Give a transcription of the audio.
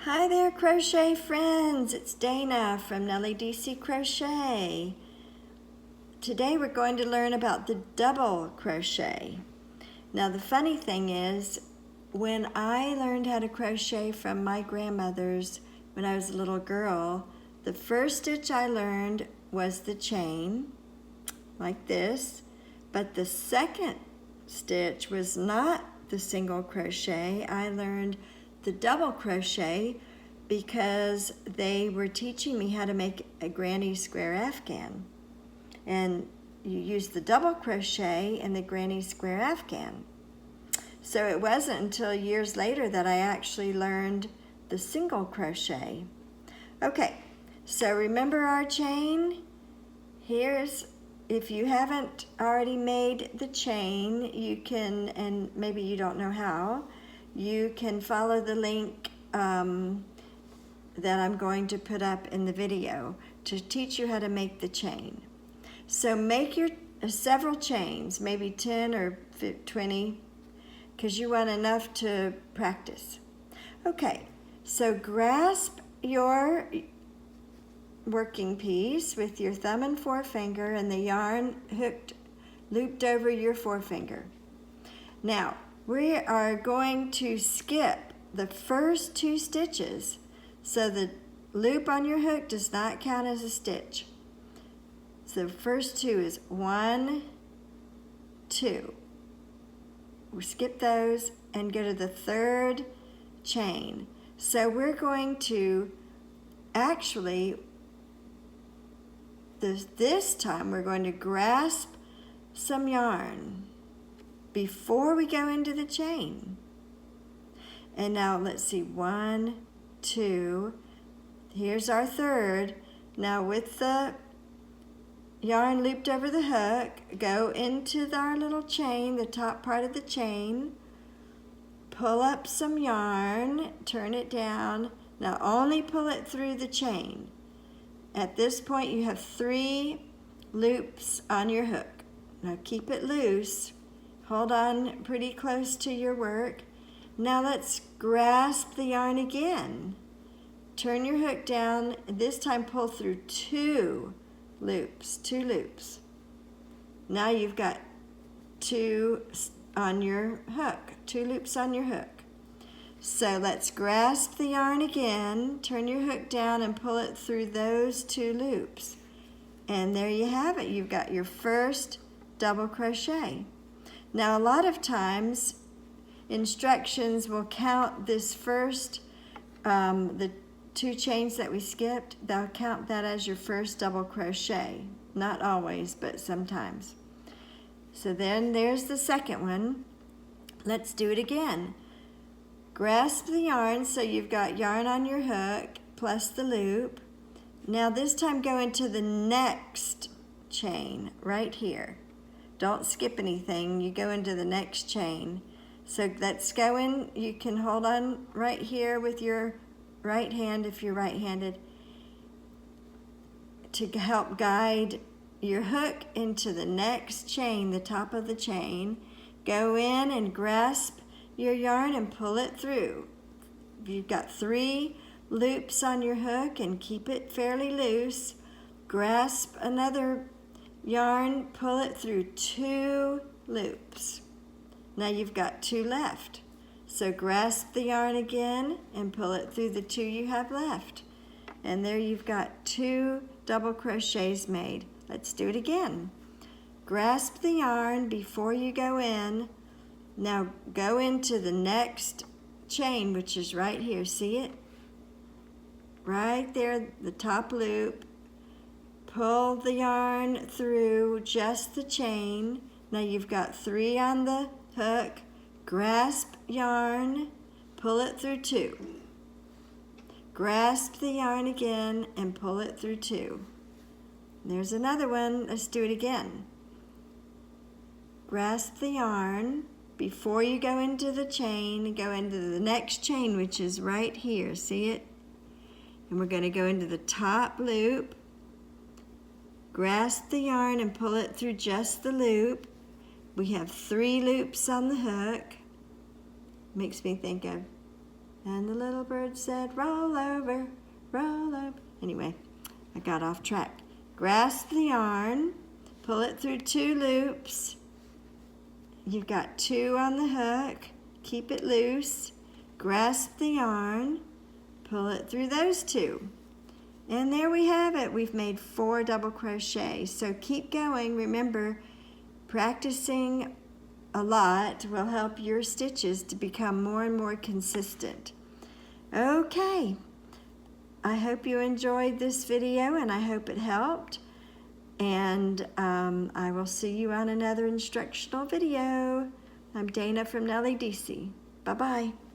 Hi there, crochet friends. It's Dayna from Nellie DC Crochet. Today we're going to learn about the double crochet. Now the funny thing is, when I learned how to crochet from my grandmother's when I was a little girl, the first stitch I learned was the chain, like this, but the second stitch was not the single crochet. I learned the double crochet because they were teaching me how to make a granny square afghan, and you use the double crochet in the granny square afghan. So it wasn't until years later that I actually learned the single crochet. Okay, so remember our chain? If you haven't already made the chain, you can, and maybe you don't know how, you can follow the link that I'm going to put up in the video to teach you how to make the chain. So make your several chains, maybe 10 or 20, because you want enough to practice. Okay, so grasp your working piece with your thumb and forefinger and the yarn looped over your forefinger. Now, we are going to skip the first 2 stitches, so the loop on your hook does not count as a stitch. So the first 2 is 1, 2. We skip those and go to the third chain. So we're going to actually, this time we're going to grasp some yarn before we go into the chain. And now let's see, 1, 2, here's our third. Now with the yarn looped over the hook, go into our little chain, the top part of the chain, pull up some yarn, turn it down. Now only pull it through the chain. At this point you have 3 loops on your hook. Now keep it loose. Hold on pretty close to your work. Now let's grasp the yarn again. Turn your hook down, this time pull through 2 loops. Now you've got 2 on your hook, 2 loops on your hook. So let's grasp the yarn again, turn your hook down and pull it through those 2 loops. And there you have it, you've got your first double crochet. Now a lot of times instructions will count this first, the 2 chains that we skipped, they'll count that as your first double crochet. Not always, but sometimes. So then there's the second one. Let's do it again. Grasp the yarn so you've got yarn on your hook plus the loop. Now this time go into the next chain right here. Don't skip anything, you go into the next chain. So let's go in, you can hold on right here with your right hand if you're right-handed to help guide your hook into the next chain, the top of the chain. Go in and grasp your yarn and pull it through. You've got 3 loops on your hook and keep it fairly loose. Grasp another yarn, pull it through 2 loops. Now you've got 2 left. So grasp the yarn again and pull it through the 2 you have left. And there you've got 2 double crochets made. Let's do it again. Grasp the yarn before you go in. Now go into the next chain, which is right here. See it? Right there, the top loop. Pull the yarn through just the chain. Now you've got 3 on the hook. Grasp yarn, pull it through 2. Grasp the yarn again and pull it through 2. There's another one. Let's do it again. Grasp the yarn before you go into the chain. Go into the next chain, which is right here. See it? And we're going to go into the top loop. Grasp the yarn and pull it through just the loop. We have 3 loops on the hook. Makes me think of And the little bird said, roll over, roll over. Anyway, I got off track. Grasp the yarn, pull it through 2 loops. You've got 2 on the hook. Keep it loose. Grasp the yarn, pull it through those 2. And there we have it. We've made 4 double crochets. So keep going. Remember, practicing a lot will help your stitches to become more and more consistent. Okay, I hope you enjoyed this video and I hope it helped. And I will see you on another instructional video. I'm Dayna from Nellie DC. Bye-bye.